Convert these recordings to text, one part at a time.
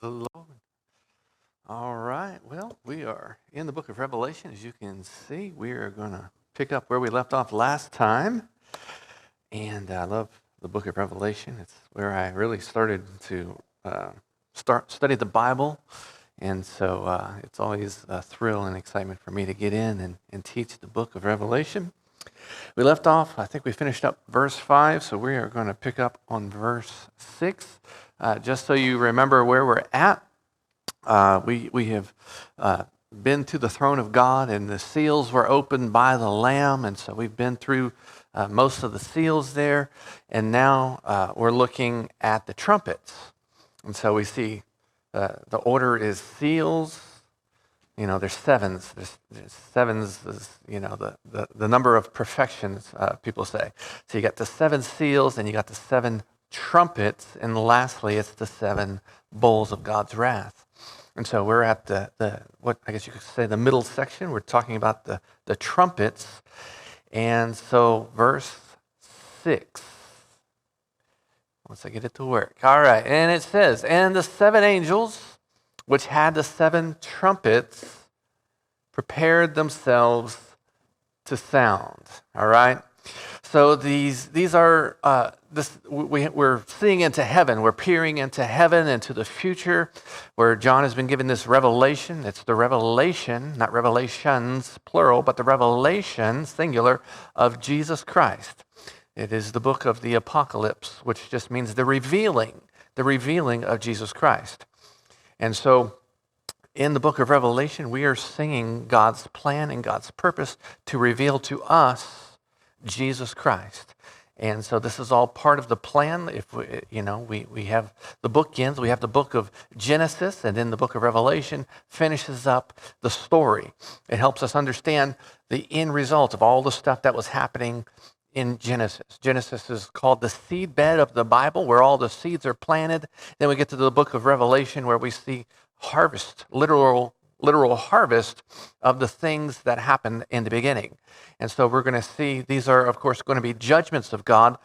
The Lord. All right. Well, we are in the book of Revelation. As you can see, we are going to pick up where we left off last time. And I love the book of Revelation. It's where I really started to study the Bible. And so it's always a thrill and excitement for me to get in and teach the book of Revelation. We left off, I think we finished up verse 5, so we are going to pick up on verse 6. Just so you remember where we're at, we have been to the throne of God, and the seals were opened by the Lamb, and so we've been through most of the seals there, and now we're looking at the trumpets. And so we see the order is seals. You know, there's sevens. There's sevens is, the number of perfections, people say. So you got the seven seals, and you got the seven trumpets, and lastly, it's the seven bowls of God's wrath. And so we're at what I guess you could say the middle section. We're talking about the trumpets. And so verse 6. Once I get it to work. All right, and it says, "And the seven angels which had the seven trumpets prepared themselves to sound." All right? So these are, we're seeing into heaven. We're peering into heaven, into the future, where John has been given this revelation. It's the revelation, not revelations, plural, but the revelation, singular, of Jesus Christ. It is the book of the apocalypse, which just means the revealing of Jesus Christ. And so in the book of Revelation, we are seeing God's plan and God's purpose to reveal to us Jesus Christ. And so this is all part of the plan. If we have the bookends, we have the book of Genesis, and then the book of Revelation finishes up the story. It helps us understand the end result of all the stuff that was happening in Genesis. Genesis is called the seedbed of the Bible, where all the seeds are planted. Then we get to the book of Revelation, where we see harvest, literal harvest of the things that happened in the beginning. And so we're going to see, these are, of course, going to be judgments of God.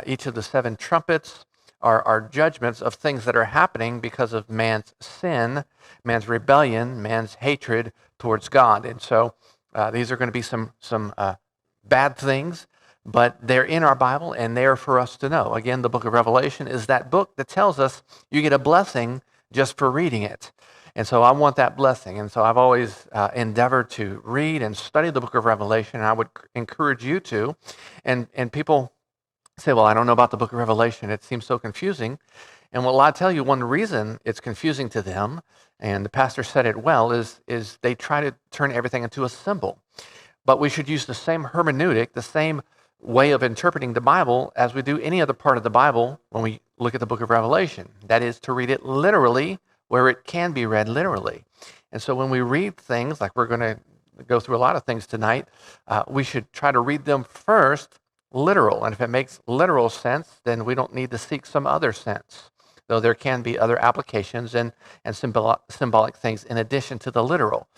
Each of the seven trumpets are judgments of things that are happening because of man's sin, man's rebellion, man's hatred towards God. And so these are going to be some bad things, but they're in our Bible, and they're for us to know. Again, the book of Revelation is that book that tells us you get a blessing just for reading it. And so I want that blessing. And so I've always endeavored to read and study the book of Revelation, and I would encourage you to. And people say, well, I don't know about the book of Revelation. It seems so confusing. And well, I'll tell you one reason it's confusing to them, and the pastor said it well, is they try to turn everything into a symbol. But we should use the same hermeneutic, the same way of interpreting the Bible as we do any other part of the Bible when we look at the book of Revelation. That is to read it literally, where it can be read literally. And so when we read things, like we're going to go through a lot of things tonight, we should try to read them first literal. And if it makes literal sense, then we don't need to seek some other sense, though there can be other applications and symbolic things in addition to the literal.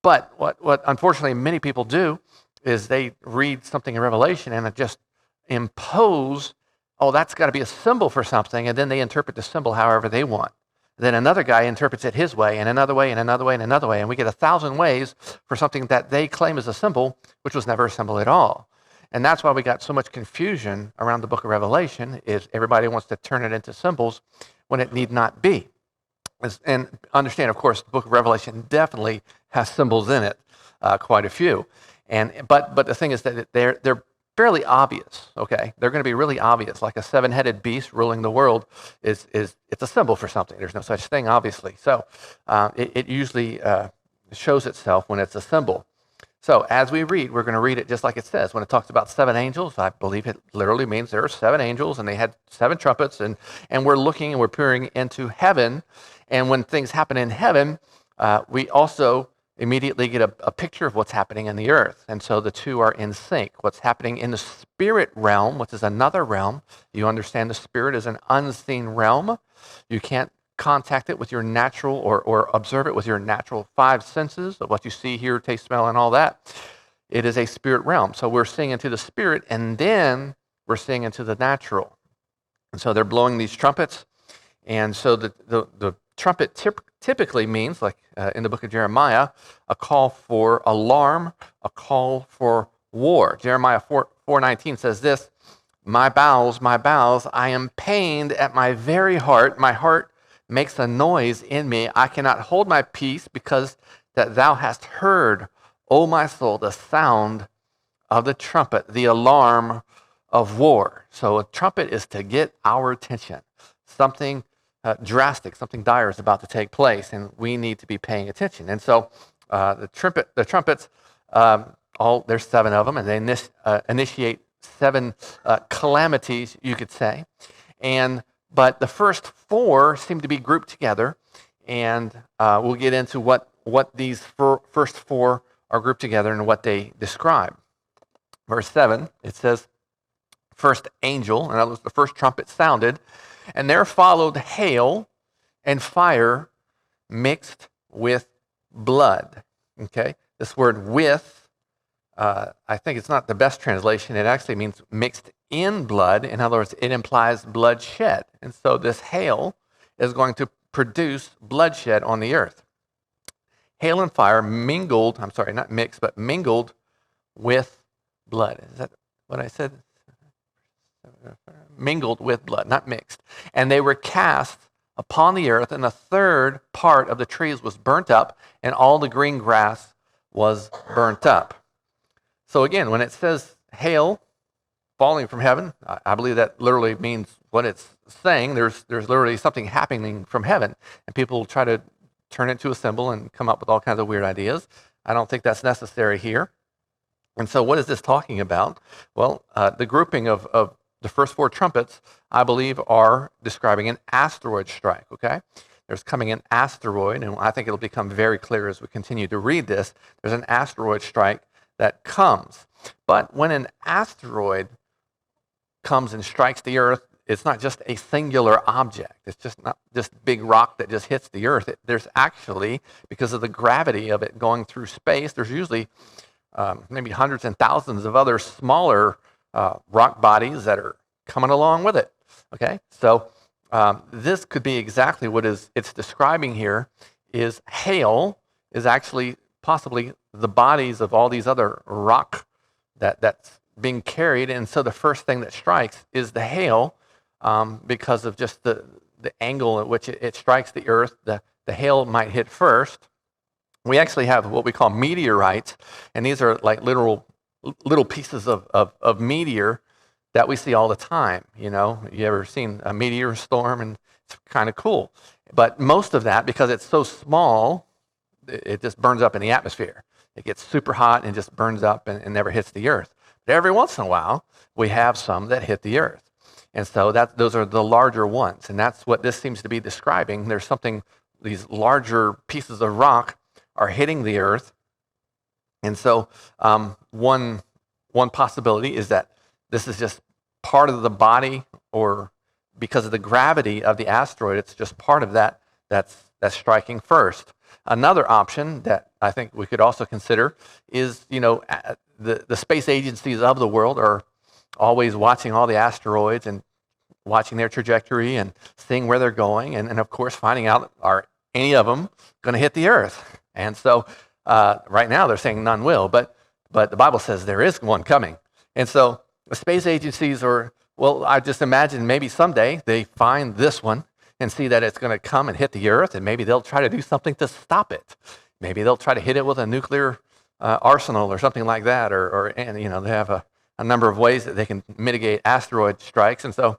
But what unfortunately many people do is they read something in Revelation and just impose, oh, that's got to be a symbol for something, and then they interpret the symbol however they want. Then another guy interprets it his way, and another way, and another way, and another way, and we get 1,000 ways for something that they claim is a symbol, which was never a symbol at all. And that's why we got so much confusion around the book of Revelation, is everybody wants to turn it into symbols when it need not be. And understand, of course, the book of Revelation definitely has symbols in it, quite a few. But the thing is that they're fairly obvious, okay? They're going to be really obvious, like a seven-headed beast ruling the world it's a symbol for something. There's no such thing, obviously. So it usually shows itself when it's a symbol. So as we read, we're going to read it just like it says. When it talks about seven angels, I believe it literally means there are seven angels, and they had seven trumpets, and we're looking and we're peering into heaven. And when things happen in heaven, we also immediately get a picture of what's happening in the earth. And so the two are in sync. What's happening in the spirit realm, which is another realm, you understand the spirit is an unseen realm. You can't contact it with your natural or observe it with your natural five senses of what you see, hear, taste, smell, and all that. It is a spirit realm. So we're seeing into the spirit, and then we're seeing into the natural. And so they're blowing these trumpets. And so the trumpet typically means, like in the book of Jeremiah, a call for alarm, a call for war. Jeremiah 4:19 says this, my bowels, I am pained at my very heart. My heart makes a noise in me. I cannot hold my peace because that thou hast heard, O my soul, the sound of the trumpet, the alarm of war. So a trumpet is to get our attention. Something drastic, something dire is about to take place, and we need to be paying attention. And so the trumpets, there's 7 of them, and they initiate 7 calamities, you could say. But the first 4 seem to be grouped together, and we'll get into what these first 4 are grouped together and what they describe. Verse 7, it says, first angel, in other words, the first trumpet sounded, and there followed hail and fire mixed with blood. Okay, this word with, I think it's not the best translation. It actually means mixed in blood. In other words, it implies bloodshed. And so this hail is going to produce bloodshed on the earth. Hail and fire mingled, I'm sorry, not mixed, but mingled with blood. Is that what I said? Mingled with blood, not mixed. And they were cast upon the earth, and a third part of the trees was burnt up, and all the green grass was burnt up. So again, when it says hail falling from heaven, I believe that literally means what it's saying. There's literally something happening from heaven, and people try to turn it to a symbol and come up with all kinds of weird ideas. I don't think that's necessary here. And so what is this talking about? Well, the grouping of the first 4 trumpets, I believe, are describing an asteroid strike, okay? There's coming an asteroid, and I think it'll become very clear as we continue to read this. There's an asteroid strike that comes. But when an asteroid comes and strikes the earth, it's not just a singular object. It's just not just big rock that just hits the earth. There's actually, because of the gravity of it going through space, there's usually maybe hundreds and thousands of other smaller rock bodies that are coming along with it. Okay, so this could be exactly what it's describing here. Is hail is actually possibly the bodies of all these other rock that's being carried, and so the first thing that strikes is the hail, because of just the angle at which it strikes the earth. The hail might hit first. We actually have what we call meteorites, and these are like little pieces of meteor that we see all the time. You know, you ever seen a meteor storm? And it's kind of cool. But most of that, because it's so small, it just burns up in the atmosphere. It gets super hot and just burns up and never hits the earth. But every once in a while, we have some that hit the earth. And so those are the larger ones. And that's what this seems to be describing. There's something, these larger pieces of rock are hitting the earth. And so one possibility is that this is just part of the body, or because of the gravity of the asteroid, it's just part of that's striking first. Another option that I think we could also consider is, you know, the space agencies of the world are always watching all the asteroids and watching their trajectory and seeing where they're going, and of course finding out, are any of them going to hit the earth? And so right now they're saying none will, but the Bible says there is one coming. And so the space agencies I just imagine maybe someday they find this one and see that it's going to come and hit the earth, and maybe they'll try to do something to stop it. Maybe they'll try to hit it with a nuclear arsenal or something like that, and you know, they have a number of ways that they can mitigate asteroid strikes. And so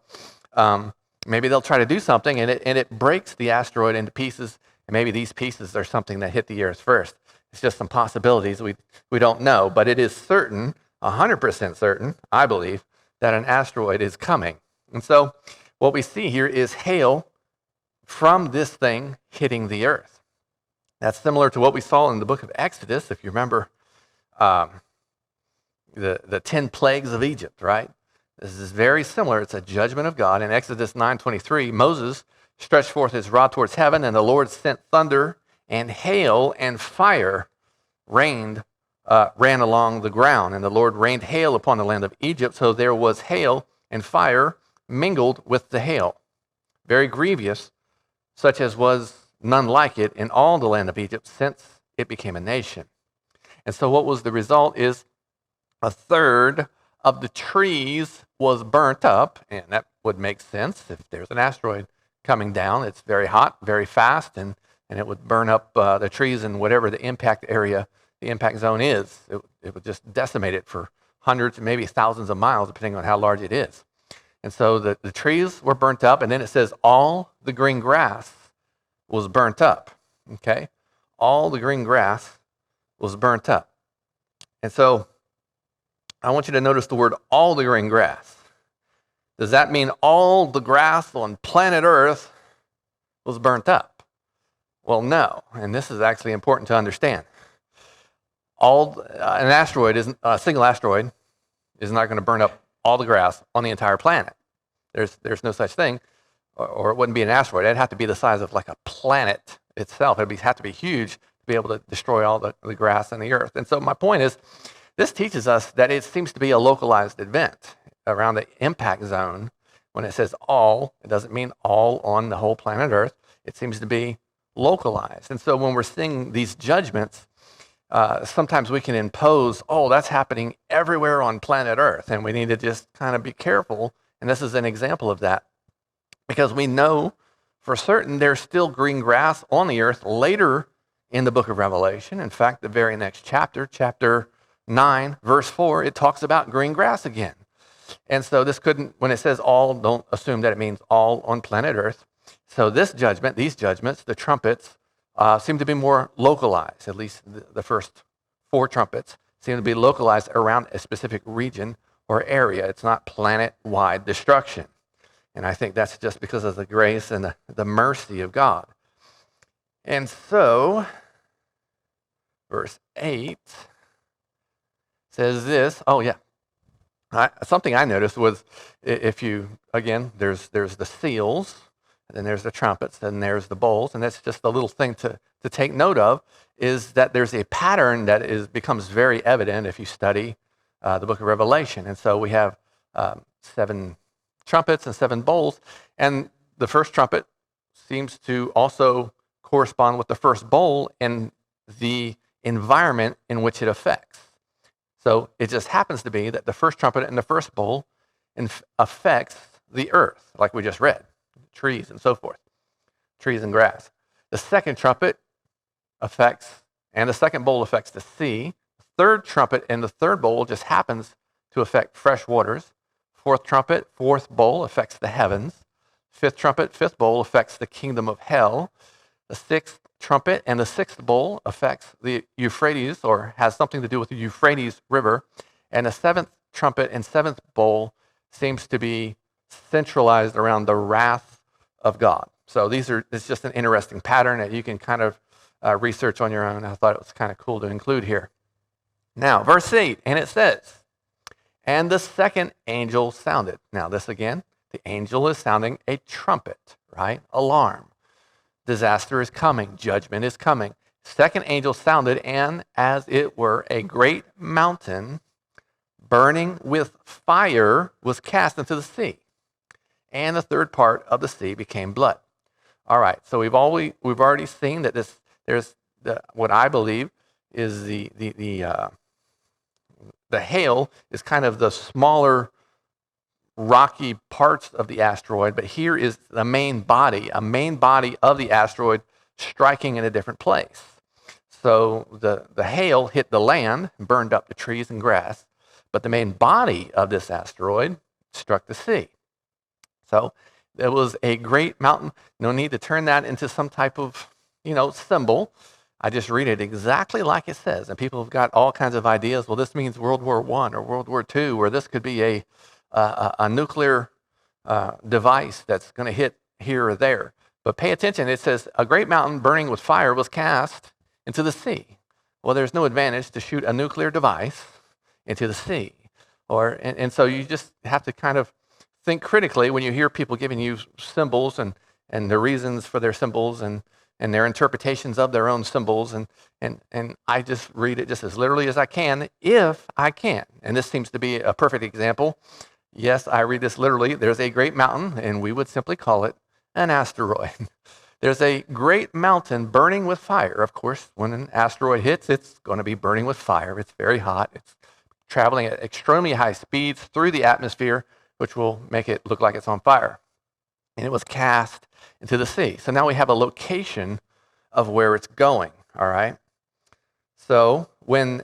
maybe they'll try to do something, and it breaks the asteroid into pieces, and maybe these pieces are something that hit the earth first. It's just some possibilities we don't know, but it is certain, 100% certain, I believe, that an asteroid is coming. And so what we see here is hail from this thing hitting the earth. That's similar to what we saw in the book of Exodus, if you remember the 10 plagues of Egypt, right? This is very similar. It's a judgment of God. In Exodus 9:23, Moses stretched forth his rod towards heaven, and the Lord sent thunder and hail and fire ran along the ground. And the Lord rained hail upon the land of Egypt, so there was hail and fire mingled with the hail, very grievous, such as was none like it in all the land of Egypt since it became a nation. And so what was the result is a third of the trees was burnt up, and that would make sense. If there's an asteroid coming down, it's very hot, very fast, and it would burn up the trees in whatever the impact area, the impact zone is. It would just decimate it for hundreds, maybe thousands of miles, depending on how large it is. And so the trees were burnt up, and then it says all the green grass was burnt up, okay? All the green grass was burnt up. And so I want you to notice the word all the green grass. Does that mean all the grass on planet Earth was burnt up? Well, no, and this is actually important to understand. A single asteroid is not going to burn up all the grass on the entire planet. There's no such thing, or it wouldn't be an asteroid. It'd have to be the size of like a planet itself. It'd have to be huge to be able to destroy all the grass on the Earth. And so my point is, this teaches us that it seems to be a localized event around the impact zone. When it says all, it doesn't mean all on the whole planet Earth. It seems to be localized. And so when we're seeing these judgments, sometimes we can impose, that's happening everywhere on planet Earth, and we need to just kind of be careful. And this is an example of that, because we know for certain there's still green grass on the earth later in the book of Revelation. In fact, the very next chapter, chapter 9, verse 4, it talks about green grass again. And so when it says all, don't assume that it means all on planet Earth. So these judgments, the trumpets, seem to be more localized. At least the first 4 trumpets seem to be localized around a specific region or area. It's not planet-wide destruction. And I think that's just because of the grace and the mercy of God. And so, verse 8 says this. Something I noticed was, there's the seals, and then there's the trumpets, and there's the bowls, and that's just a little thing to take note of, is that there's a pattern that becomes very evident if you study the book of Revelation. And so we have 7 trumpets and 7 bowls, and the first trumpet seems to also correspond with the first bowl in the environment in which it affects. So it just happens to be that the first trumpet and the first bowl affects the earth, like we just read, trees and so forth, trees and grass. The second trumpet and the second bowl affects the sea. The third trumpet and the third bowl just happens to affect fresh waters. Fourth trumpet, fourth bowl affects the heavens. Fifth trumpet, fifth bowl affects the kingdom of hell. The sixth trumpet and the sixth bowl affects the Euphrates, or has something to do with the Euphrates River. And the seventh trumpet and seventh bowl seems to be centralized around the wrath of God. So it's just an interesting pattern that you can kind of research on your own. I thought it was kind of cool to include here. Now, verse 8, and it says, and the second angel sounded. Now this again, the angel is sounding a trumpet, right? Alarm. Disaster is coming. Judgment is coming. Second angel sounded, and as it were, a great mountain burning with fire was cast into the sea. And the third part of the sea became blood. All right, so we've already seen that there's what I believe is the hail is kind of the smaller rocky parts of the asteroid, but here is the main body, a main body of the asteroid striking in a different place. So the hail hit the land and burned up the trees and grass, but the main body of this asteroid struck the sea. So there was a great mountain. No need to turn that into some type of, symbol. I just read it exactly like it says. And people have got all kinds of ideas. Well, this means World War I or World War II, or this could be a nuclear device that's going to hit here or there. But pay attention. It says, a great mountain burning with fire was cast into the sea. Well, there's no advantage to shoot a nuclear device into the sea. And so you just have to kind of think critically when you hear people giving you symbols and the reasons for their symbols and their interpretations of their own symbols. And I just read it just as literally as I can, if I can. And this seems to be a perfect example. Yes, I read this literally. There's a great mountain, and we would simply call it an asteroid. There's a great mountain burning with fire. Of course, when an asteroid hits, it's going to be burning with fire. It's very hot. It's traveling at extremely high speeds through the atmosphere, which will make it look like it's on fire. And it was cast into the sea. So now we have a location of where it's going, all right? So when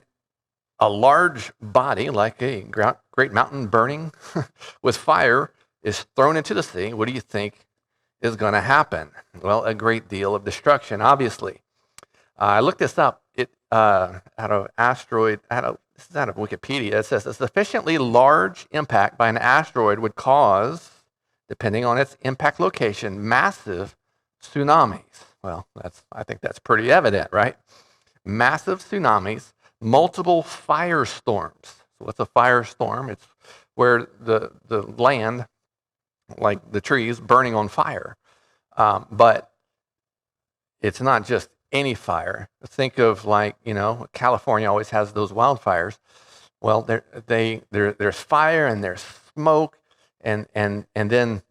a large body, like a great mountain burning with fire, is thrown into the sea, what do you think is going to happen? Well, a great deal of destruction, obviously. I looked this up. Out of asteroid. This is out of Wikipedia. It says a sufficiently large impact by an asteroid would cause, depending on its impact location, massive tsunamis. Well, I think that's pretty evident, right? Massive tsunamis, multiple firestorms. So what's a firestorm? It's where the land, like the trees, burning on fire. But it's not just any fire. Think of California always has those wildfires. Well, there's fire and there's smoke, and then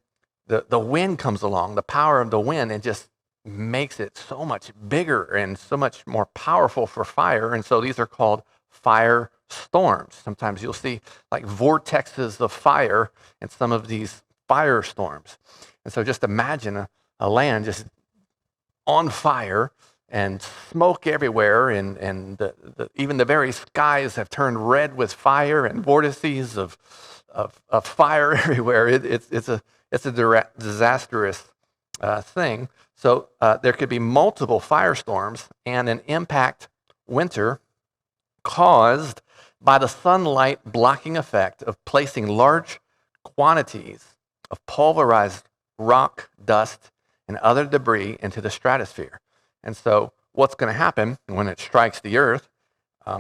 the wind comes along, the power of the wind, and just makes it so much bigger and so much more powerful for fire. And so these are called fire storms. Sometimes you'll see like vortexes of fire in some of these firestorms. And so just imagine a land just on fire and smoke everywhere, and even the very skies have turned red with fire and vortices of fire everywhere. It's a disastrous thing. So there could be multiple firestorms and an impact winter caused by the sunlight blocking effect of placing large quantities of pulverized rock, dust, and other debris into the stratosphere. And so what's going to happen when it strikes the earth,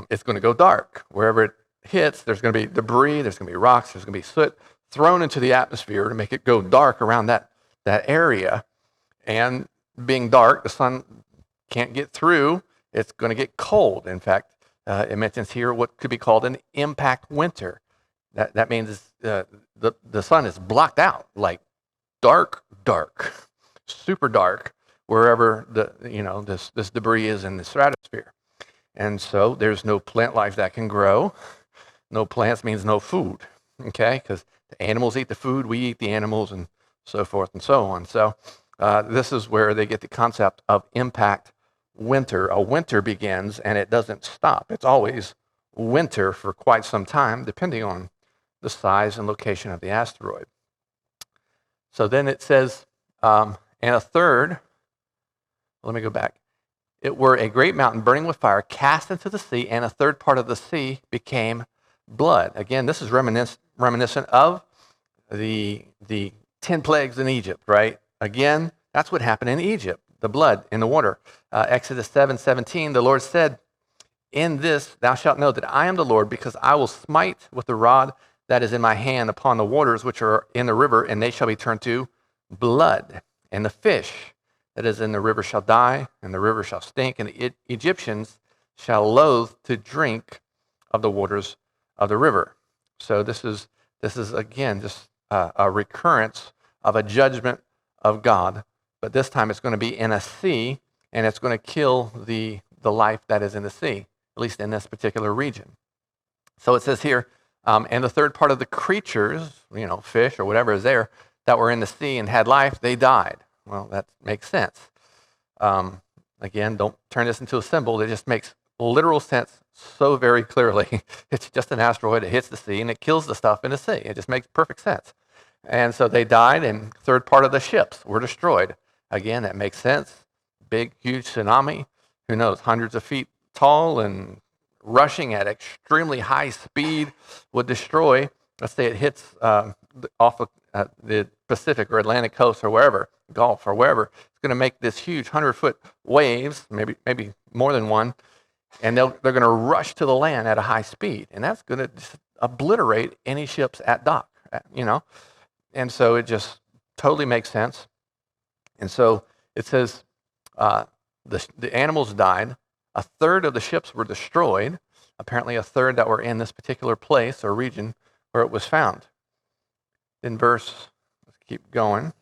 it's going to go dark. Wherever it hits, there's going to be debris, there's going to be rocks, there's going to be soot thrown into the atmosphere to make it go dark around that area. And being dark, the sun can't get through. It's going to get cold. In fact, it mentions here what could be called an impact winter. That means the sun is blocked out, like dark, super dark, wherever this debris is in the stratosphere. And so there's no plant life that can grow. No plants means no food, okay? Because the animals eat the food, we eat the animals, and so forth and so on. So this is where they get the concept of impact winter. A winter begins and it doesn't stop. It's always winter for quite some time, depending on the size and location of the asteroid. So then it says, and a third, let me go back. It were a great mountain burning with fire, cast into the sea, and a third part of the sea became blood. Again, this is reminiscent of the 10 plagues in Egypt, right? Again, that's what happened in Egypt, the blood in the water. Exodus 7:17, the Lord said, in this thou shalt know that I am the Lord, because I will smite with the rod that is in my hand upon the waters which are in the river, and they shall be turned to blood. And the fish that is in the river shall die, and the river shall stink, and the Egyptians shall loathe to drink of the waters of the river. So this is again just a recurrence of a judgment of God, but this time it's going to be in a sea, and it's going to kill the life that is in the sea, at least in this particular region. So it says here, and the third part of the creatures, fish or whatever is there, that were in the sea and had life, they died. Well, that makes sense. Again, don't turn this into a symbol. It just makes literal sense so very clearly. It's just an asteroid. It hits the sea and it kills the stuff in the sea. It just makes perfect sense. And so they died, and third part of the ships were destroyed. Again, that makes sense. Big, huge tsunami. Who knows? Hundreds of feet tall and rushing at extremely high speed would destroy. Let's say it hits off of the Pacific or Atlantic coast or wherever, Gulf or wherever. It's going to make this huge 100-foot waves, maybe more than one, and they're going to rush to the land at a high speed, and that's going to just obliterate any ships at dock, And so it just totally makes sense. And so it says the animals died. A third of the ships were destroyed. Apparently a third that were in this particular place or region where it was found. In let's keep going.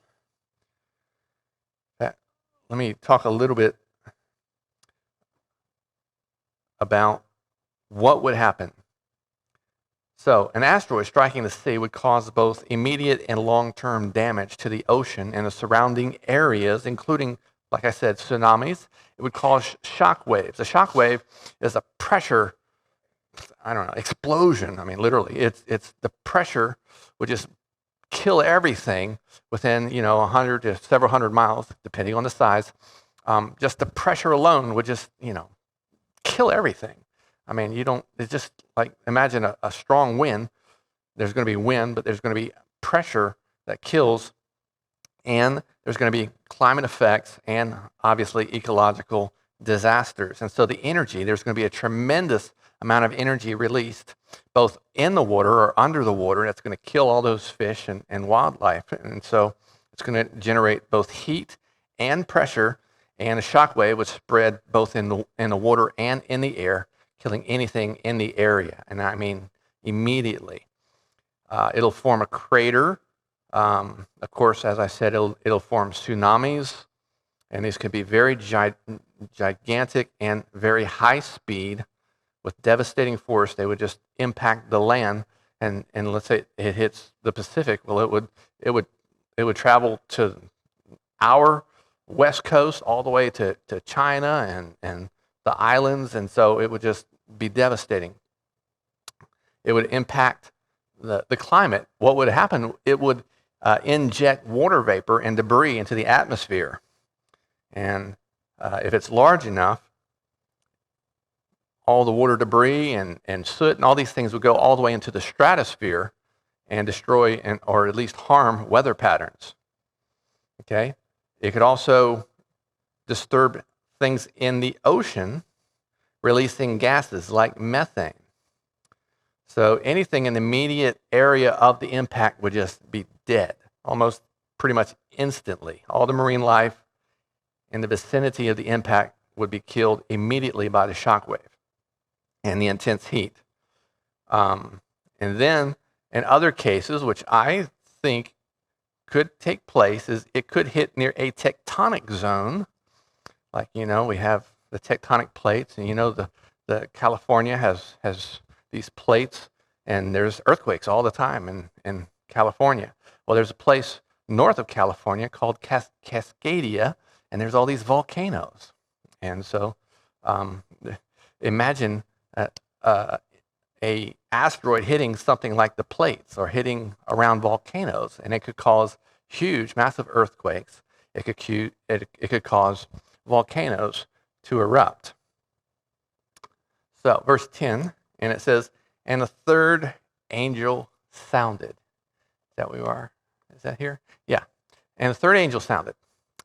let me talk a little bit about what would happen. So, an asteroid striking the sea would cause both immediate and long-term damage to the ocean and the surrounding areas, including, like I said, tsunamis. It would cause shock waves. A shock wave is a pressure, explosion. I mean, literally, it's the pressure would just kill everything within, 100 to several hundred miles, depending on the size. Just the pressure alone would just, kill everything. I mean, it's just like, imagine a strong wind. There's going to be wind, but there's going to be pressure that kills, and there's going to be climate effects and obviously ecological disasters. And so there's going to be a tremendous amount of energy released, both in the water or under the water, and it's going to kill all those fish and wildlife. And so it's going to generate both heat and pressure, and a shock wave would spread both in the water and in the air, killing anything in the area. And I mean immediately. It'll form a crater. Of course, as I said, it'll form tsunamis, and these could be very gigantic and very high speed with devastating force. They would just impact the land, and let's say it hits the Pacific. Well, it would travel to our west coast all the way to China and the islands, and so it would just be devastating. It would impact the climate. What would happen? It would inject water vapor and debris into the atmosphere. And if it's large enough, all the water debris and soot and all these things would go all the way into the stratosphere and destroy or at least harm weather patterns. Okay? It could also disturb things in the ocean, releasing gases like methane. So anything in the immediate area of the impact would just be dead, almost pretty much instantly. All the marine life in the vicinity of the impact would be killed immediately by the shock wave and the intense heat. And then in other cases, which I think could take place, is it could hit near a tectonic zone. Like, we have the tectonic plates, and the California has these plates, and there's earthquakes all the time in California. Well, there's a place north of California called Cascadia, and there's all these volcanoes. And so imagine a asteroid hitting something like the plates or hitting around volcanoes, and it could cause huge, massive earthquakes. It could cause volcanoes to erupt. So, verse 10, and it says, "And the third angel sounded." Is that where we are? Is that here? Yeah. "And the third angel sounded,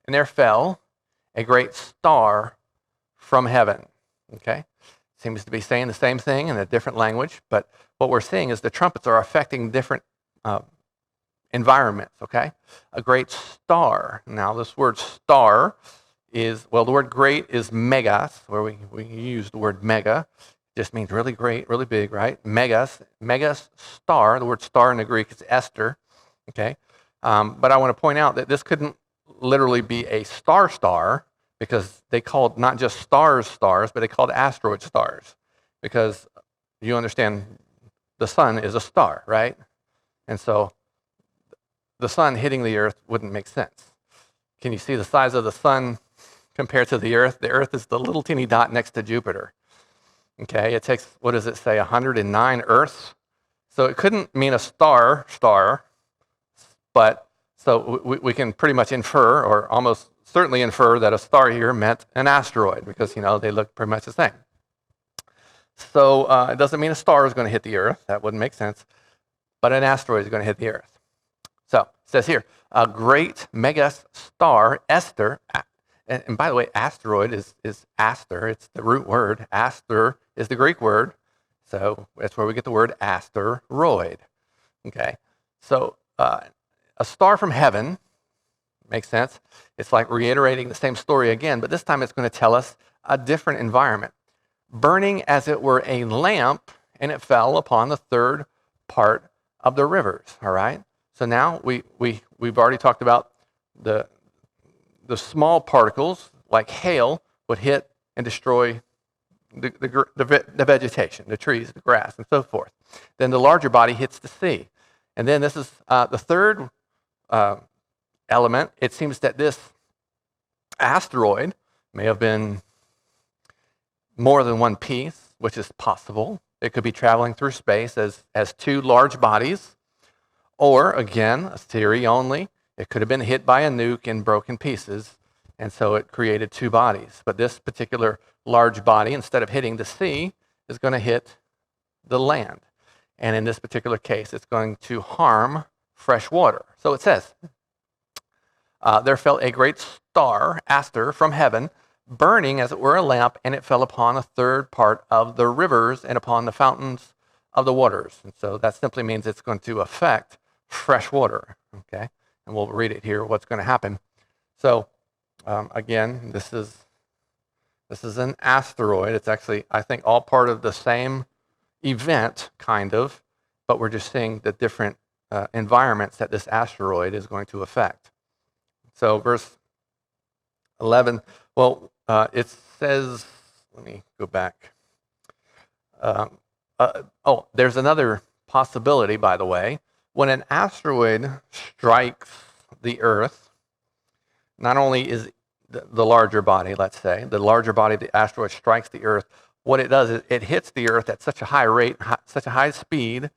and there fell a great star from heaven." Okay? Seems to be saying the same thing in a different language, but what we're seeing is the trumpets are affecting different environments, okay? A great star. Now, this word star is, the word great is megas, where we use the word mega. It just means really great, really big, right? Megas star. The word star in the Greek is Esther, okay? But I want to point out that this couldn't literally be a star, because they called not just stars, but they called asteroids stars, because you understand the sun is a star, right? And so the sun hitting the earth wouldn't make sense. Can you see the size of the sun compared to the earth? The earth is the little teeny dot next to Jupiter. Okay, it takes, 109 Earths? So it couldn't mean a star, but so we can pretty much infer, or almost certainly infer, that a star here meant an asteroid, because, they look pretty much the same. So it doesn't mean a star is going to hit the earth. That wouldn't make sense. But an asteroid is going to hit the earth. So it says here, a great mega star, Esther. And by the way, asteroid is aster. It's the root word. Aster is the Greek word. So that's where we get the word asteroid. Okay. So a star from heaven makes sense. It's like reiterating the same story again, but this time it's going to tell us a different environment. Burning as it were a lamp, and it fell upon the third part of the rivers. All right. So now we've already talked about the the small particles, like hail, would hit and destroy the vegetation, the trees, the grass, and so forth. Then the larger body hits the sea. And then this is the third element. It seems that this asteroid may have been more than one piece, which is possible. It could be traveling through space as two large bodies. Or, again, a theory only, it could have been hit by a nuke in broken pieces, and so it created two bodies. But this particular large body, instead of hitting the sea, is going to hit the land. And in this particular case, it's going to harm fresh water. So it says, there fell a great star, aster, from heaven, burning as it were a lamp, and it fell upon a third part of the rivers and upon the fountains of the waters. And so that simply means it's going to affect fresh water, okay? And we'll read it here, what's going to happen. So, again, this is an asteroid. It's actually, I think, all part of the same event, kind of, but we're just seeing the different environments that this asteroid is going to affect. So, verse 11, well, it says, let me go back. There's another possibility, by the way. When an asteroid strikes the Earth, not only is the larger body, let's say, the larger body of the asteroid strikes the Earth, what it does is it hits the Earth at such a high rate, such a high speed,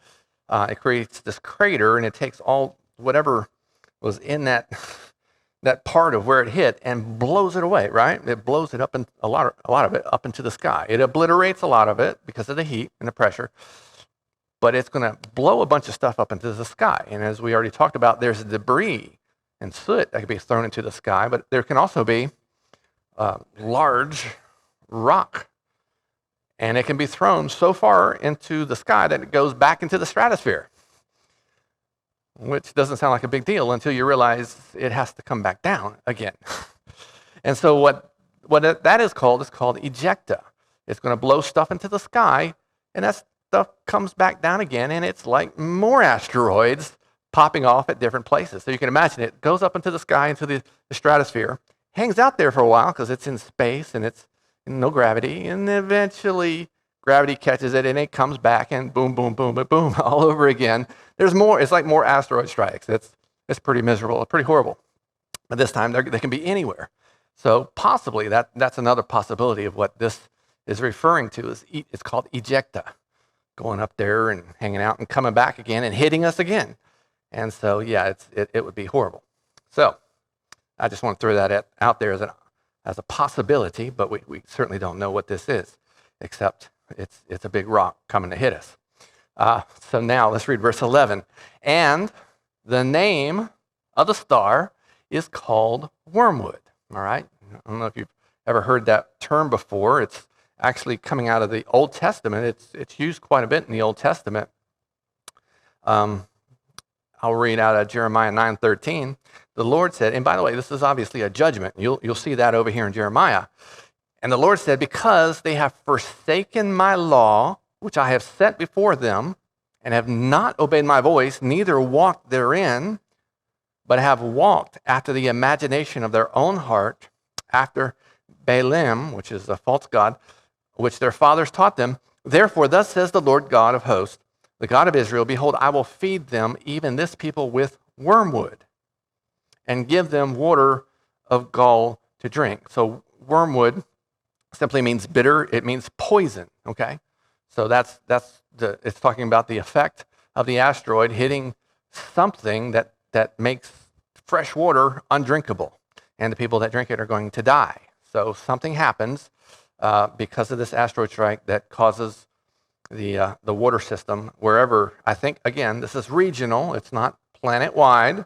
it creates this crater, and it takes all whatever was in that part of where it hit and blows it away, right? It blows it up, and a lot of it up into the sky. It obliterates a lot of it because of the heat and the pressure, but it's going to blow a bunch of stuff up into the sky. And as we already talked about, there's debris and soot that can be thrown into the sky, but there can also be large rock, and it can be thrown so far into the sky that it goes back into the stratosphere, which doesn't sound like a big deal until you realize it has to come back down again. And so what that is called ejecta. It's going to blow stuff into the sky, and that stuff comes back down again, and it's like more asteroids popping off at different places. So you can imagine it goes up into the sky, into the stratosphere, hangs out there for a while because it's in space and it's no gravity, and eventually gravity catches it and it comes back, and boom, boom, boom, boom, boom, all over again. There's more. It's like more asteroid strikes. It's pretty miserable, pretty horrible. But this time they can be anywhere. So possibly that's another possibility of what this is referring to. It's called ejecta, going up there and hanging out and coming back again and hitting us again. And so yeah, it would be horrible. So I just want to throw that out there as a possibility, but we certainly don't know what this is, except it's a big rock coming to hit us. So now let's read verse 11. And the name of the star is called wormwood. All right? I don't know if you've ever heard that term before. It's actually coming out of the Old Testament. It's used quite a bit in the Old Testament. I'll read out of Jeremiah 9:13. The Lord said, and by the way, this is obviously a judgment. You'll see that over here in Jeremiah. And the Lord said, because they have forsaken my law, which I have set before them, and have not obeyed my voice, neither walked therein, but have walked after the imagination of their own heart, after Baalim, which is a false god, which their fathers taught them. Therefore, thus says the Lord God of hosts, the God of Israel, behold, I will feed them, even this people, with wormwood, and give them water of gall to drink. So wormwood simply means bitter. It means poison, okay? So it's talking about the effect of the asteroid hitting something that makes fresh water undrinkable, and the people that drink it are going to die. So something happens because of this asteroid strike that causes the water system wherever. I think, again, this is regional. It's not planet-wide,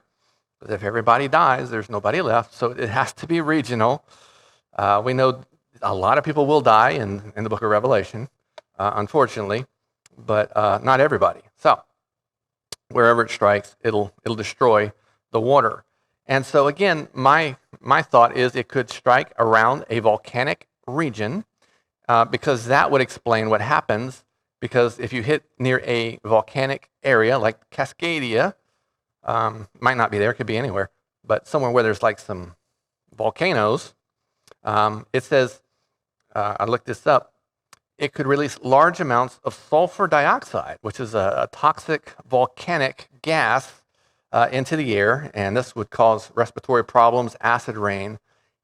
because if everybody dies, there's nobody left, so it has to be regional. We know a lot of people will die in the book of Revelation, unfortunately, but not everybody. So wherever it strikes, it'll destroy the water. And so again, my thought is it could strike around a volcanic region, because that would explain what happens. Because if you hit near a volcanic area like Cascadia, might not be there, it could be anywhere, but somewhere where there's like some volcanoes, it says, I looked this up, it could release large amounts of sulfur dioxide, which is a toxic volcanic gas into the air, and this would cause respiratory problems, acid rain,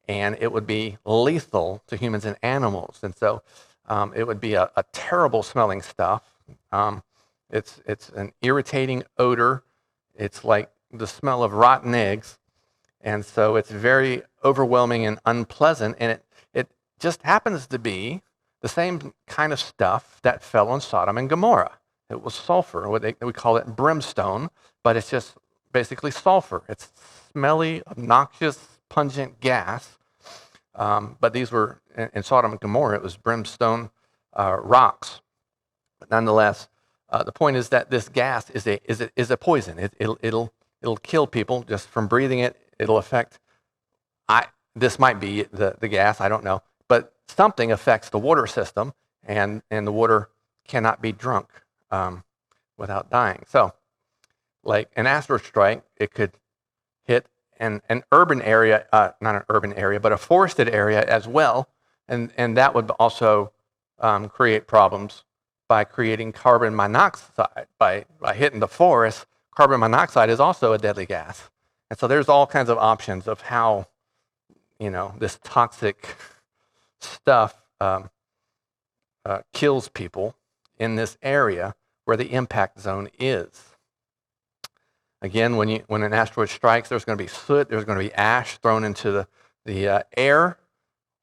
and it would be lethal to humans and animals. And so it would be a terrible smelling stuff. It's an irritating odor. It's like the smell of rotten eggs. And so it's very overwhelming and unpleasant. And it just happens to be the same kind of stuff that fell on Sodom and Gomorrah. It was sulfur. We call it brimstone, but it's just basically sulfur. It's smelly, obnoxious, pungent gas. But these were, in Sodom and Gomorrah, it was brimstone rocks. But nonetheless, the point is that this gas is a poison. It'll kill people just from breathing it. It'll affect. This might be the gas. I don't know, but something affects the water system, and the water cannot be drunk without dying. So, like an asteroid strike, it could hit an urban area, not an urban area, but a forested area as well, and that would also create problems by creating carbon monoxide. By hitting the forest, carbon monoxide is also a deadly gas. And so there's all kinds of options of how, this toxic stuff kills people in this area where the impact zone is. Again, when an asteroid strikes, there's going to be soot, there's going to be ash thrown into the air.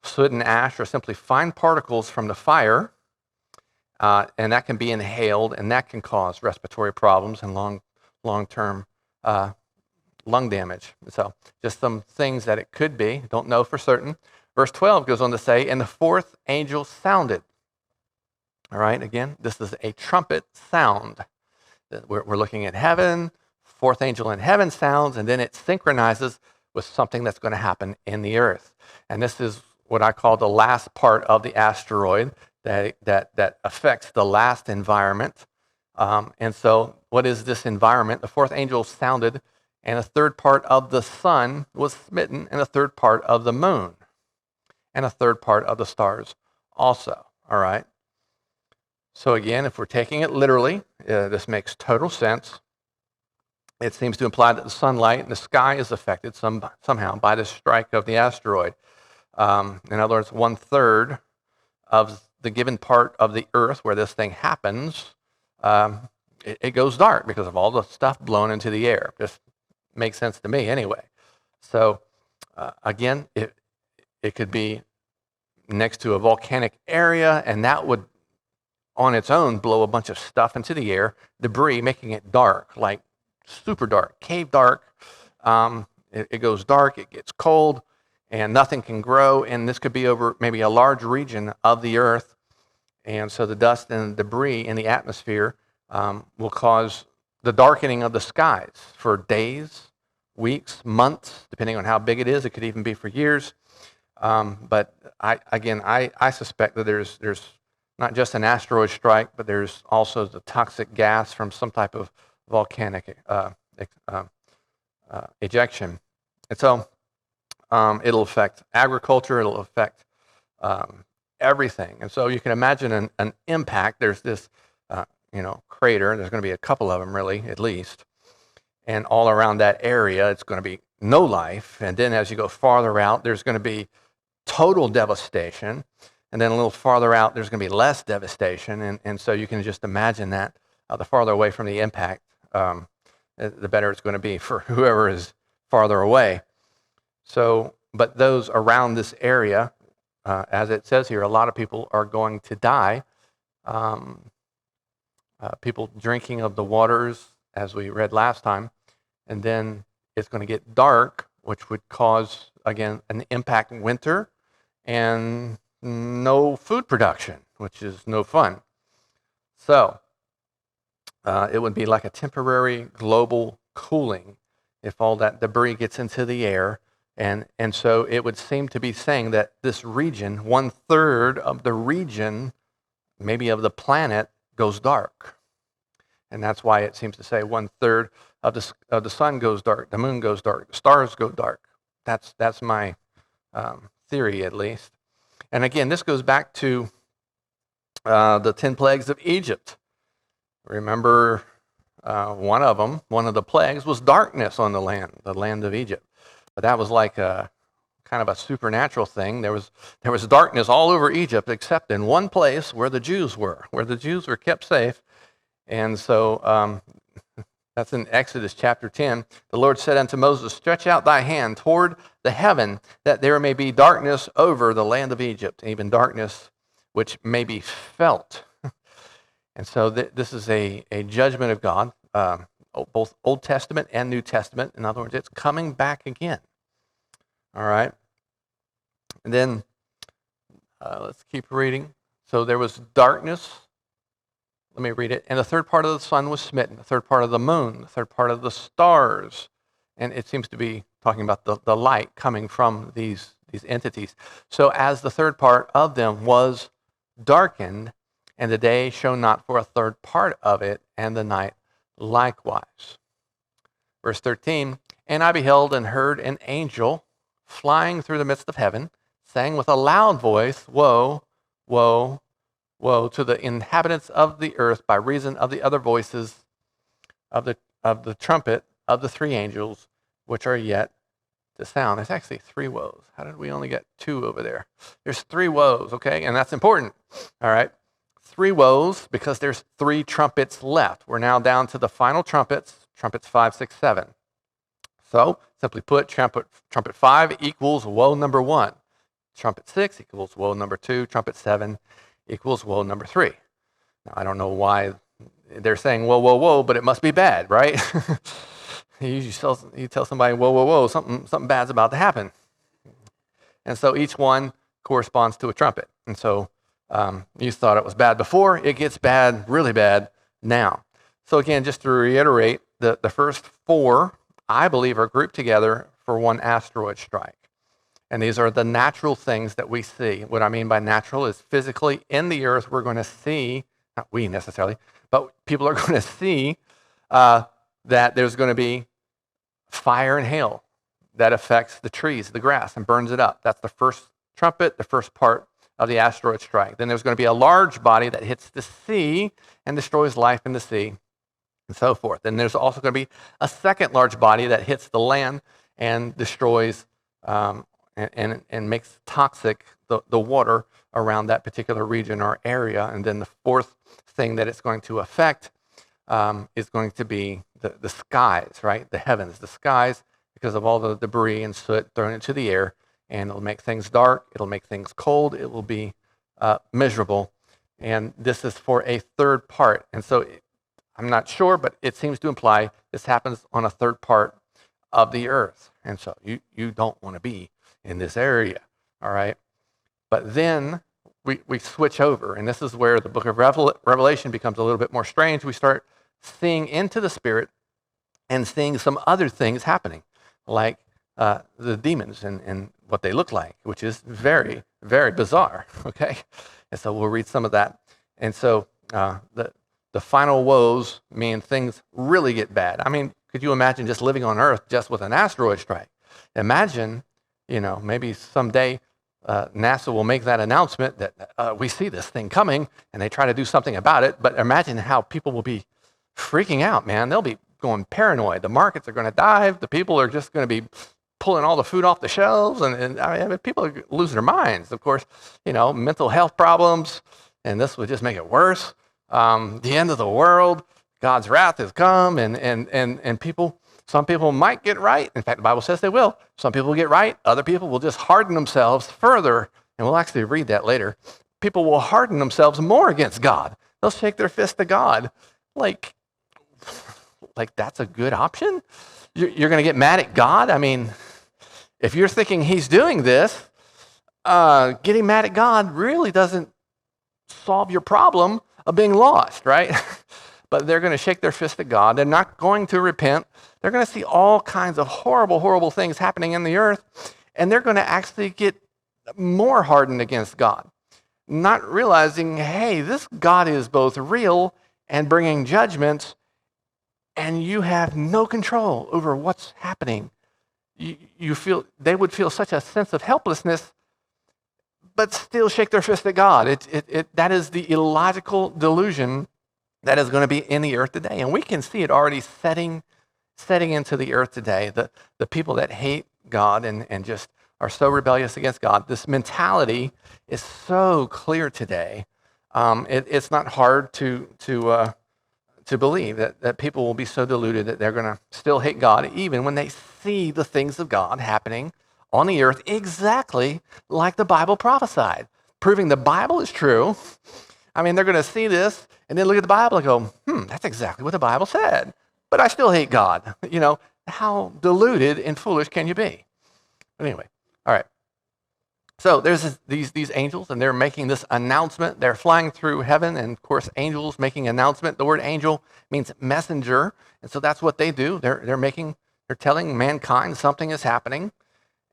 Soot and ash are simply fine particles from the fire, and that can be inhaled, and that can cause respiratory problems and long-term lung damage. So just some things that it could be, don't know for certain. Verse 12 goes on to say, and the fourth angel sounded. All right, again, this is a trumpet sound. We're looking at heaven, fourth angel in heaven sounds, and then it synchronizes with something that's going to happen in the earth. And this is what I call the last part of the asteroid that affects the last environment. And so what is this environment? The fourth angel sounded, and a third part of the sun was smitten, and a third part of the moon, and a third part of the stars also. All right? So again, if we're taking it literally, this makes total sense. It seems to imply that the sunlight in the sky is affected somehow by the strike of the asteroid. In other words, 1/3 of the given part of the earth where this thing happens, it goes dark because of all the stuff blown into the air. Just makes sense to me anyway. So again, it could be next to a volcanic area, and that would on its own blow a bunch of stuff into the air, debris, making it dark, like super dark, cave dark. It goes dark, it gets cold, and nothing can grow. And this could be over maybe a large region of the earth. And so the dust and debris in the atmosphere will cause the darkening of the skies for days, weeks, months, depending on how big it is. It could even be for years. But I suspect that there's not just an asteroid strike, but there's also the toxic gas from some type of volcanic ejection. And so it'll affect agriculture, it'll affect everything. And so you can imagine an impact. There's this crater, there's going to be a couple of them really, at least. And all around that area, it's going to be no life. And then as you go farther out, there's going to be total devastation. And then a little farther out, there's going to be less devastation. And so you can just imagine that the farther away from the impact, the better it's going to be for whoever is farther away. So, but those around this area, as it says here, a lot of people are going to die. People drinking of the waters, as we read last time. And then it's going to get dark, which would cause, again, an impact in winter and no food production, which is no fun. So it would be like a temporary global cooling if all that debris gets into the air. And so it would seem to be saying that this region, 1/3 of the region, maybe of the planet, goes dark. And that's why it seems to say 1/3 of the sun goes dark, the moon goes dark, the stars go dark. That's my theory at least. And again, this goes back to the 10 plagues of Egypt. Remember, one of the plagues was darkness on the land of Egypt. But that was like a kind of a supernatural thing. There was darkness all over Egypt except in one place where the Jews were kept safe. And so that's in Exodus chapter 10. The Lord said unto Moses, stretch out thy hand toward the heaven, that there may be darkness over the land of Egypt, even darkness which may be felt. And so this is a judgment of God, both Old Testament and New Testament. In other words, it's coming back again. All right. And then let's keep reading. So there was darkness. Let me read it. And the third part of the sun was smitten, the third part of the moon, the third part of the stars. And it seems to be talking about the light coming from these entities. So as the third part of them was darkened, and the day shone not for a third part of it, and the night likewise. Verse 13, and I beheld and heard an angel flying through the midst of heaven, saying with a loud voice, woe, woe, woe to the inhabitants of the earth by reason of the other voices of the trumpet of the three angels, which are yet to sound. There's actually three woes. How did we only get two over there? There's three woes, okay? And that's important, all right? Three woes because there's three trumpets left. We're now down to the final trumpets 5, 6, 7. So, simply put, trumpet 5 equals woe number 1. Trumpet 6 equals woe number 2. Trumpet 7 equals woe number 3. Now, I don't know why they're saying whoa, whoa, whoa, but it must be bad, right? You tell somebody, whoa, whoa, whoa, something bad's about to happen. And so each one corresponds to a trumpet. And so you thought it was bad before, it gets bad, really bad now. So again, just to reiterate, the first four, I believe, are grouped together for one asteroid strike. And these are the natural things that we see. What I mean by natural is physically in the earth, we're going to see, not we necessarily, but people are going to see that there's going to be fire and hail that affects the trees, the grass, and burns it up. That's the first trumpet, the first part of the asteroid strike. Then there's going to be a large body that hits the sea and destroys life in the sea, and so forth. And there's also going to be a second large body that hits the land and destroys and makes toxic the water around that particular region or area. And then the fourth thing that it's going to affect is going to be the skies, right? The heavens, the skies, because of all the debris and soot thrown into the air. And it'll make things dark. It'll make things cold. It will be miserable. And this is for a third part. And so I'm not sure, but it seems to imply this happens on a third part of the earth. And so you don't want to be in this area, all right? But then we switch over, and this is where the book of Revelation becomes a little bit more strange. We start seeing into the Spirit and seeing some other things happening, like the demons and what they look like, which is very, very bizarre, okay? And so we'll read some of that. And so the final woes mean things really get bad. I mean, could you imagine just living on Earth just with an asteroid strike? Imagine, maybe someday NASA will make that announcement that we see this thing coming, and they try to do something about it. But imagine how people will be freaking out, man. They'll be going paranoid. The markets are going to dive. The people are just going to be pulling all the food off the shelves, and I mean, people are losing their minds. Of course, mental health problems, and this would just make it worse. The end of the world, God's wrath has come, and people. Some people might get right. In fact, the Bible says they will. Some people will get right. Other people will just harden themselves further. And we'll actually read that later. People will harden themselves more against God. They'll shake their fist at God. Like that's a good option? You're going to get mad at God? I mean, if you're thinking he's doing this, getting mad at God really doesn't solve your problem of being lost, right? But they're going to shake their fist at God. They're not going to repent. They're going to see all kinds of horrible, horrible things happening in the earth, and they're going to actually get more hardened against God, not realizing, hey, this God is both real and bringing judgments, and you have no control over what's happening they would feel such a sense of helplessness, but still shake their fist at God. That is the illogical delusion that is going to be in the earth today. And we can see it already setting into the earth today. The people that hate God and just are so rebellious against God, this mentality is so clear today. It's not hard to believe that people will be so deluded that they're going to still hate God, even when they see the things of God happening on the earth exactly like the Bible prophesied, proving the Bible is true. I mean, they're going to see this and then look at the Bible and go, that's exactly what the Bible said, but I still hate God. You know, how deluded and foolish can you be? But anyway, all right. So there's these angels, and they're making this announcement. They're flying through heaven, and of course, angels making an announcement. The word angel means messenger, and so that's what they do. They're telling mankind something is happening,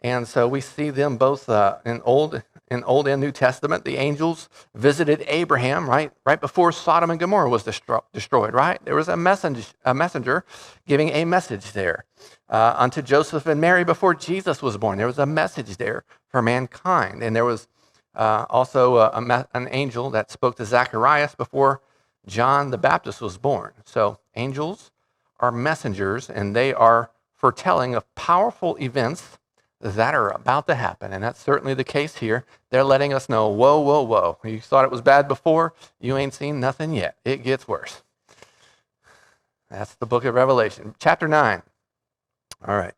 and so we see them both in Old and New Testament. The angels visited Abraham right before Sodom and Gomorrah was destroyed. Right, there was a messenger giving a message there unto Joseph and Mary before Jesus was born. There was a message there for mankind. And there was also an angel that spoke to Zacharias before John the Baptist was born. So angels are messengers, and they are foretelling of powerful events that are about to happen. And that's certainly the case here. They're letting us know, whoa, whoa, whoa. You thought it was bad before? You ain't seen nothing yet. It gets worse. That's the book of Revelation. Chapter 9. All right.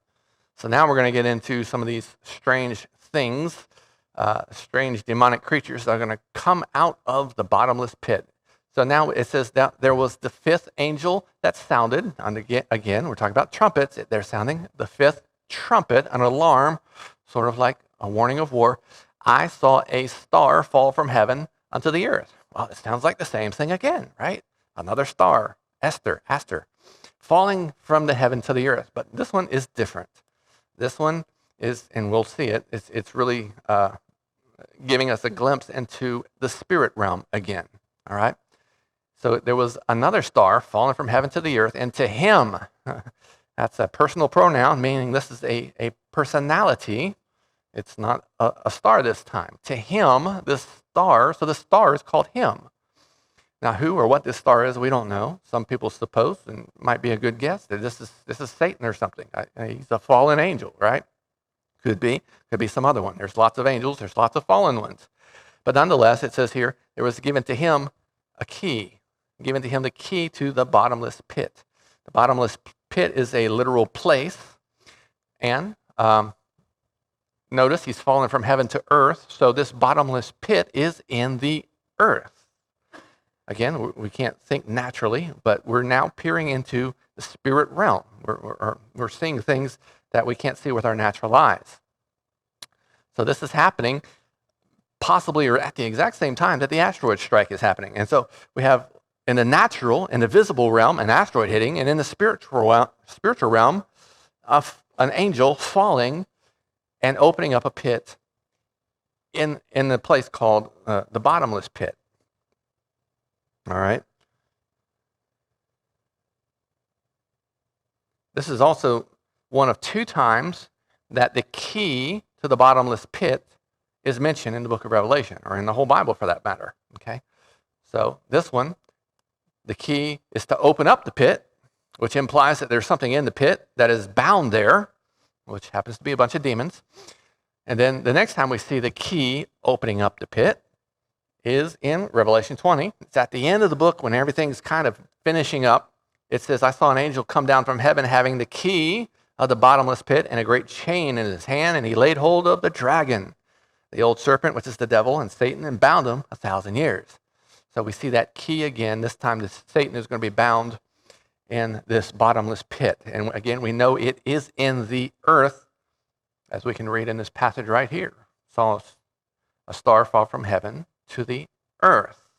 So now we're going to get into some of these strange things, strange demonic creatures that are going to come out of the bottomless pit. So now it says that there was the fifth angel that sounded. And again, we're talking about trumpets. They're sounding the fifth trumpet, an alarm, sort of like a warning of war. I saw a star fall from heaven unto the earth. Well, it sounds like the same thing again, right? Another star, aster, falling from the heaven to the earth. But this one is different. This one is, and we'll see it, it's really giving us a glimpse into the spirit realm again, all right? So there was another star falling from heaven to the earth, and to him, that's a personal pronoun, meaning this is a personality. It's not a star this time. To him, this star, so the star is called him. Now, who or what this star is, we don't know. Some people suppose, and it might be a good guess, that this is Satan or something. He's a fallen angel, right? Could be some other one. There's lots of angels. There's lots of fallen ones. But nonetheless, it says here, there was given to him a key, given to him the key to the bottomless pit. The bottomless pit is a literal place, and notice he's fallen from heaven to earth, so this bottomless pit is in the earth. Again, we can't think naturally, but we're now peering into the spirit realm. We're seeing things that we can't see with our natural eyes. So this is happening possibly or at the exact same time that the asteroid strike is happening. And so we have in the natural, in the visible realm, an asteroid hitting, and in the spiritual realm, an angel falling and opening up a pit in the place called the bottomless pit. All right. This is also one of two times that the key to the bottomless pit is mentioned in the book of Revelation, or in the whole Bible for that matter. Okay. So this one, the key is to open up the pit, which implies that there's something in the pit that is bound there, which happens to be a bunch of demons. And then the next time we see the key opening up the pit is in Revelation 20. It's at the end of the book when everything's kind of finishing up. It says, I saw an angel come down from heaven having the key of the bottomless pit and a great chain in his hand, and he laid hold of the dragon, the old serpent, which is the devil, and Satan, and bound him 1,000 years. So we see that key again. This time Satan is going to be bound in this bottomless pit. And again, we know it is in the earth, as we can read in this passage right here. Saw a star fall from heaven to the earth.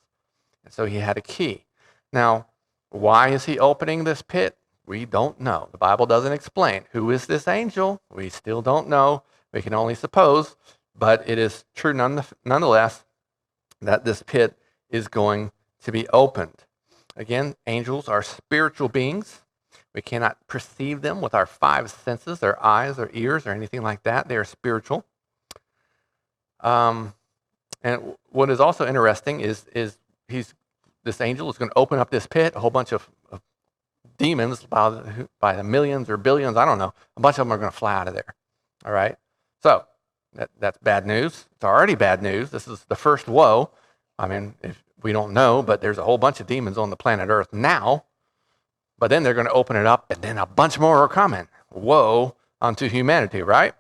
And so he had a key. Now, why is he opening this pit? We don't know. The Bible doesn't explain. Who is this angel? We still don't know. We can only suppose. But it is true nonetheless that this pit is going to be opened. Again, angels are spiritual beings. We cannot perceive them with our five senses, our eyes, our ears, or anything like that. They are spiritual. And what is also interesting is this angel is going to open up this pit. A whole bunch of demons by the millions or billions, I don't know. A bunch of them are going to fly out of there. All right? So that's bad news. It's already bad news. This is the first woe. I mean, if we don't know, but there's a whole bunch of demons on the planet Earth now. But then they're going to open it up, and then a bunch more are coming. Woe unto humanity, right?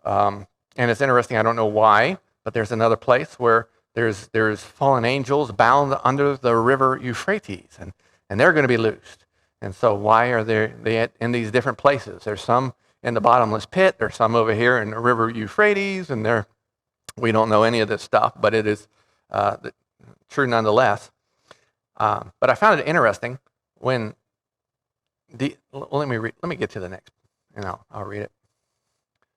And it's interesting, I don't know why, but there's another place where there's fallen angels bound under the river Euphrates, and they're going to be loosed. And so why are they in these different places? There's some in the bottomless pit, there's some over here in the river Euphrates, and we don't know any of this stuff, but it is true nonetheless. But I found it interesting when let me get to the next, and I'll read it.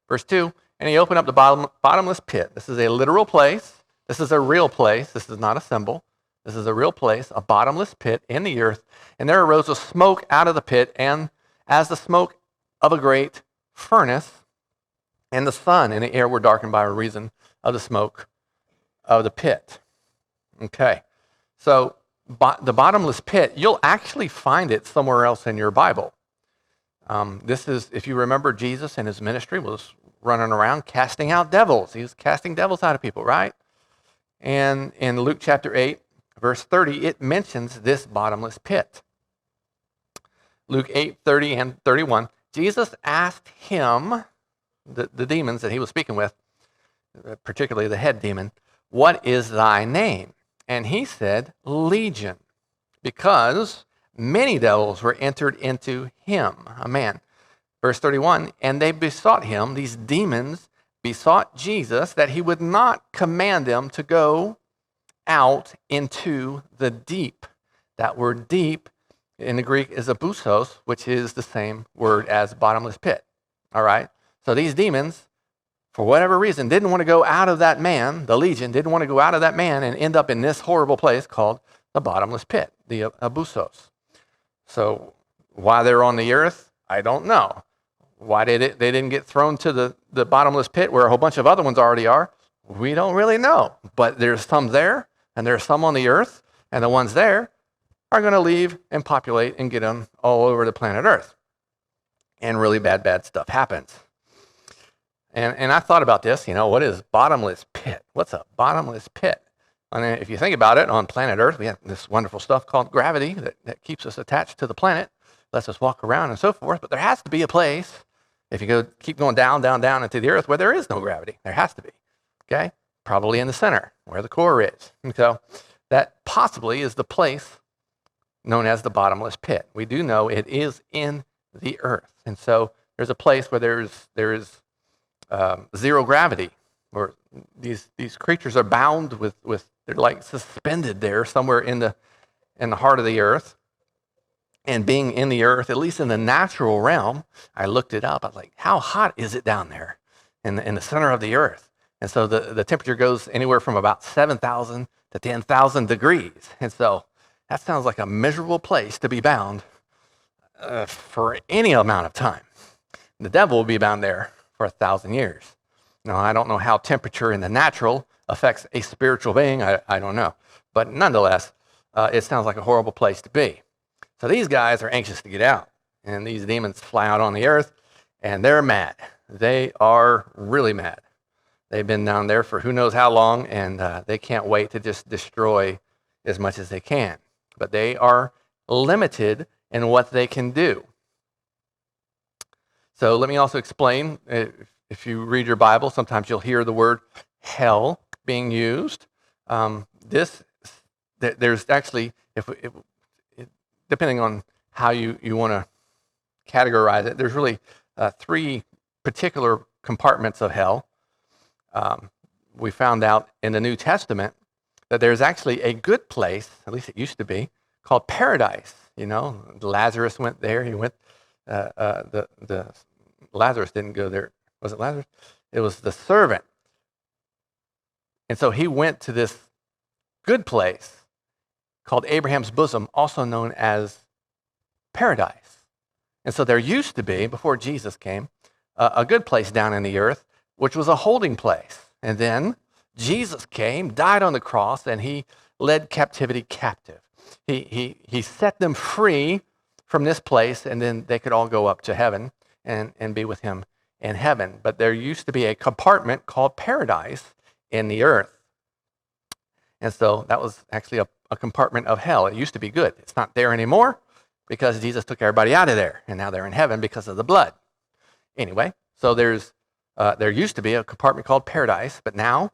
Verse 2, and he opened up the bottomless pit. This is a literal place. This is a real place. This is not a symbol. This is a real place, a bottomless pit in the earth. And there arose a smoke out of the pit, and as the smoke of a great furnace, and the sun and the air were darkened by reason of the smoke of the pit. Okay, so the bottomless pit, you'll actually find it somewhere else in your Bible. This is, if you remember, Jesus in his ministry was running around casting out devils. He was casting devils out of people, right? And in Luke chapter 8, verse 30, it mentions this bottomless pit. Luke 8:30 and 31, Jesus asked him, the demons that he was speaking with, particularly the head demon, what is thy name? And he said, Legion, because many devils were entered into him, a man. Verse 31, and they besought him, these demons besought Jesus, that he would not command them to go out into the deep. That word deep in the Greek is abusos, which is the same word as bottomless pit. All right? So these demons, for whatever reason, didn't want to go out of that man, the legion, didn't want to go out of that man and end up in this horrible place called the bottomless pit, the abusos. So why they're on the earth, I don't know. Why they didn't get thrown to the bottomless pit where a whole bunch of other ones already are, we don't really know. But there's some there, and there's some on the earth, and the ones there are going to leave and populate and get them all over the planet Earth. And really bad stuff happens. And I thought about this, what is bottomless pit? What's a bottomless pit? And if you think about it, on planet Earth, we have this wonderful stuff called gravity that keeps us attached to the planet, lets us walk around and so forth. But there has to be a place, if you keep going down into the earth, where there is no gravity. There has to be, okay? Probably in the center, where the core is. And so that possibly is the place known as the bottomless pit. We do know it is in the earth. And so there's a place where there is zero gravity, where these creatures are bound with they're like suspended there somewhere in the heart of the earth. And being in the earth, at least in the natural realm, I looked it up. I was like, how hot is it down there in the center of the earth? And so the temperature goes anywhere from about 7,000 to 10,000 degrees. And so that sounds like a miserable place to be bound for any amount of time. The devil will be bound there for 1,000 years. Now, I don't know how temperature in the natural affects a spiritual being. I don't know. But nonetheless, it sounds like a horrible place to be. So these guys are anxious to get out. And these demons fly out on the earth, and they're mad. They are really mad. They've been down there for who knows how long, and they can't wait to just destroy as much as they can. But they are limited in what they can do. So let me also explain. If you read your Bible, sometimes you'll hear the word hell being used. There's actually, depending on how you want to categorize it, there's really three particular compartments of hell. We found out in the New Testament that there's actually a good place, at least it used to be, called paradise. Lazarus went there. He went. Lazarus didn't go there. Was it Lazarus? It was the servant. And so he went to this good place called Abraham's bosom, also known as paradise. And so there used to be, before Jesus came, a good place down in the earth, which was a holding place. And then Jesus came, died on the cross, and he led captivity captive. He set them free from this place, and then they could all go up to heaven and be with him in heaven. But there used to be a compartment called paradise in the earth. And so that was actually a compartment of hell. It used to be good. It's not there anymore because Jesus took everybody out of there, and now they're in heaven because of the blood. Anyway, so there used to be a compartment called paradise, but now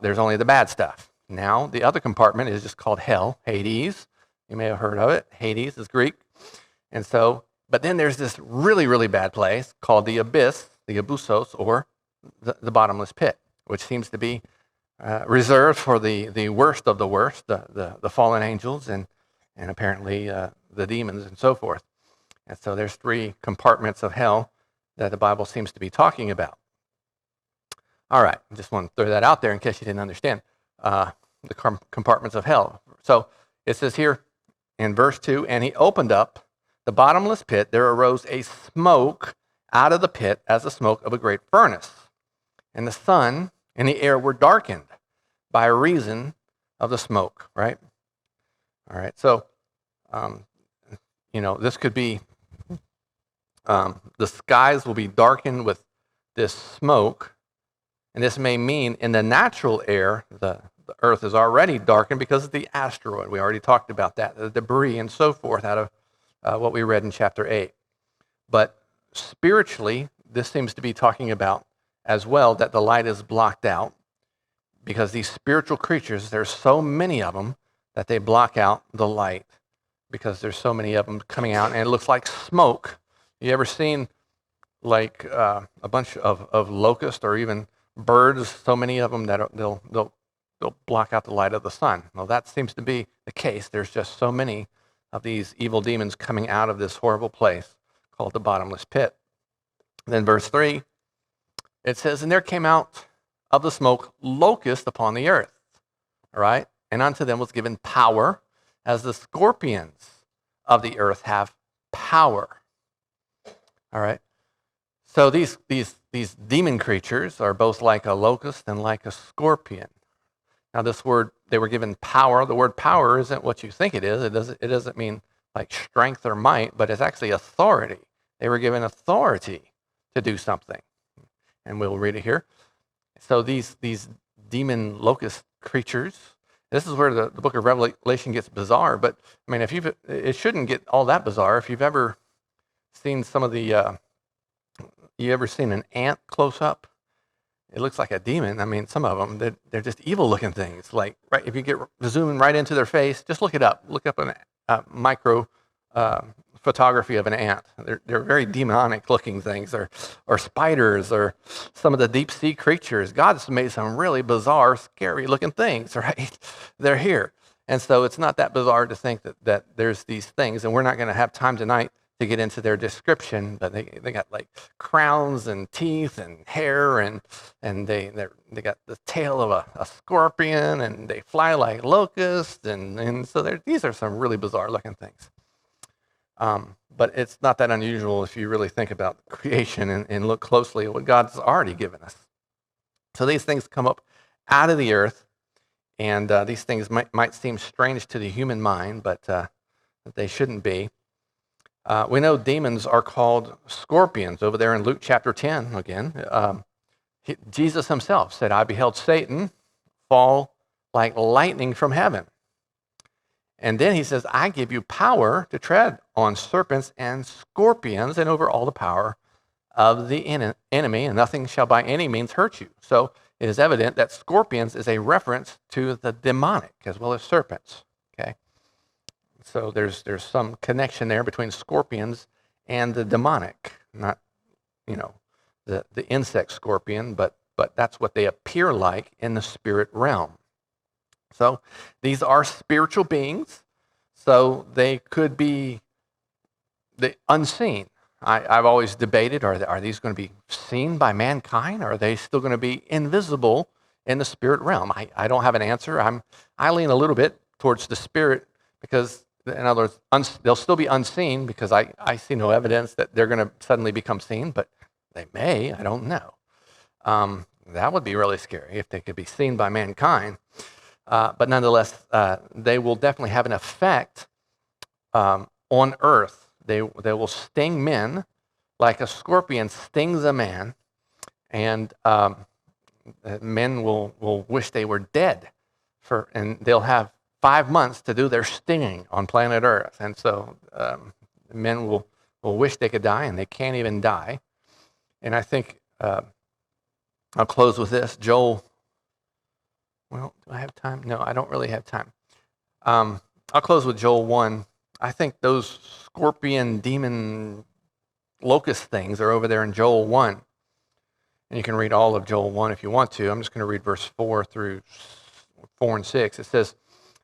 there's only the bad stuff. Now the other compartment is just called hell, Hades. You may have heard of it. Hades is Greek. And so, but then there's this really, really bad place called the abyss, the abyssos, or the bottomless pit, which seems to be reserved for the worst of the worst, the fallen angels and apparently the demons and so forth. And so there's 3 compartments of hell that the Bible seems to be talking about. All right, I just want to throw that out there in case you didn't understand the compartments of hell. So it says here in verse 2, and he opened up the bottomless pit. There arose a smoke out of the pit as the smoke of a great furnace. And the sun and the air were darkened by reason of the smoke, right? All right, so, this could be, the skies will be darkened with this smoke. And this may mean in the natural air, the earth is already darkened because of the asteroid. We already talked about that, the debris and so forth out of what we read in chapter 8. But spiritually, this seems to be talking about as well that the light is blocked out because these spiritual creatures, there's so many of them that they block out the light because there's so many of them coming out and it looks like smoke. You ever seen like a bunch of locusts or even birds, so many of them that they'll block out the light of the sun? Well, that seems to be the case. There's just so many of these evil demons coming out of this horrible place called the bottomless pit. Then verse 3, it says, and there came out of the smoke locusts upon the earth, all right? And unto them was given power, as the scorpions of the earth have power. All right? So these demon creatures are both like a locust and like a scorpion. Now this word, they were given power. The word power isn't what you think it is. It doesn't mean like strength or might, but it's actually authority. They were given authority to do something. And we'll read it here. So these demon locust creatures, this is where the book of Revelation gets bizarre, but I mean, it shouldn't get all that bizarre. If you've ever seen some of the, you ever seen an ant close up? It looks like a demon. I mean, some of them, they're just evil-looking things. Like, right, if you get zooming right into their face, just look it up. Look up a micro photography of an ant. They're very demonic-looking things, or spiders, or some of the deep-sea creatures. God's made some really bizarre, scary-looking things, right? They're here. And so it's not that bizarre to think that there's these things, and we're not going to have time tonight to get into their description, but they got like crowns and teeth and hair, and they got the tail of a scorpion, and they fly like locusts, and so these are some really bizarre looking things. But it's not that unusual if you really think about creation and look closely at what God's already given us. So these things come up out of the earth, and these things might seem strange to the human mind, but they shouldn't be. We know demons are called scorpions. Over there in Luke chapter 10, again, Jesus himself said, I beheld Satan fall like lightning from heaven. And then he says, I give you power to tread on serpents and scorpions and over all the power of the enemy, and nothing shall by any means hurt you. So it is evident that scorpions is a reference to the demonic as well as serpents. Okay. So there's some connection there between scorpions and the demonic, not, the insect scorpion, but that's what they appear like in the spirit realm. So these are spiritual beings, so they could be the unseen. I've always debated, are these going to be seen by mankind, or are they still going to be invisible in the spirit realm? I don't have an answer. I lean a little bit towards the spirit because in other words, they'll still be unseen because I see no evidence that they're going to suddenly become seen, but they may, I don't know. That would be really scary if they could be seen by mankind. But nonetheless, they will definitely have an effect on earth. They will sting men like a scorpion stings a man, and men will wish they were dead, and they'll have 5 months to do their stinging on planet Earth. And so men will wish they could die, and they can't even die. And I think I'll close with this. Joel, well, do I have time? No, I don't really have time. I'll close with Joel 1. I think those scorpion, demon, locust things are over there in Joel 1. And you can read all of Joel 1 if you want to. I'm just going to read verse 4 through 4 and 6. It says,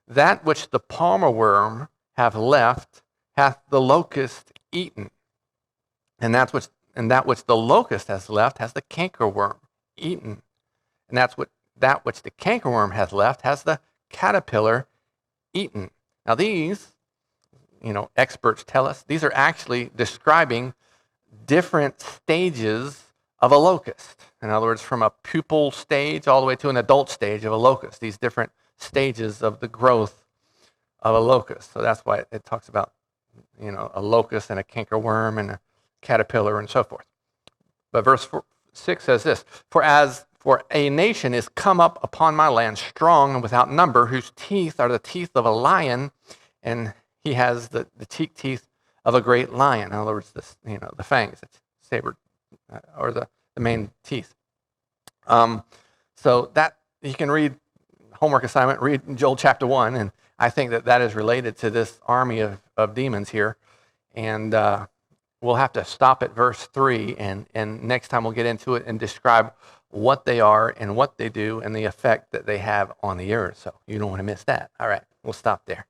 "That which the palmer worm hath left hath the locust eaten. And that which the locust has left has the cankerworm eaten. And that which the cankerworm hath left has the caterpillar eaten." Now these, experts tell us, these are actually describing different stages of a locust. In other words, from a pupal stage all the way to an adult stage of a locust, these different stages of the growth of a locust. So that's why it talks about, a locust and a cankerworm and a caterpillar and so forth. But verse 6 says this, For a nation is come up upon my land strong and without number, whose teeth are the teeth of a lion, and he has the teeth of a great lion." In other words, the fangs, it's saber, or the main teeth. So that you can read, homework assignment, read Joel chapter 1, and I think that is related to this army of demons here. And we'll have to stop at verse 3, and next time we'll get into it and describe what they are and what they do and the effect that they have on the earth. So you don't want to miss that. All right, we'll stop there.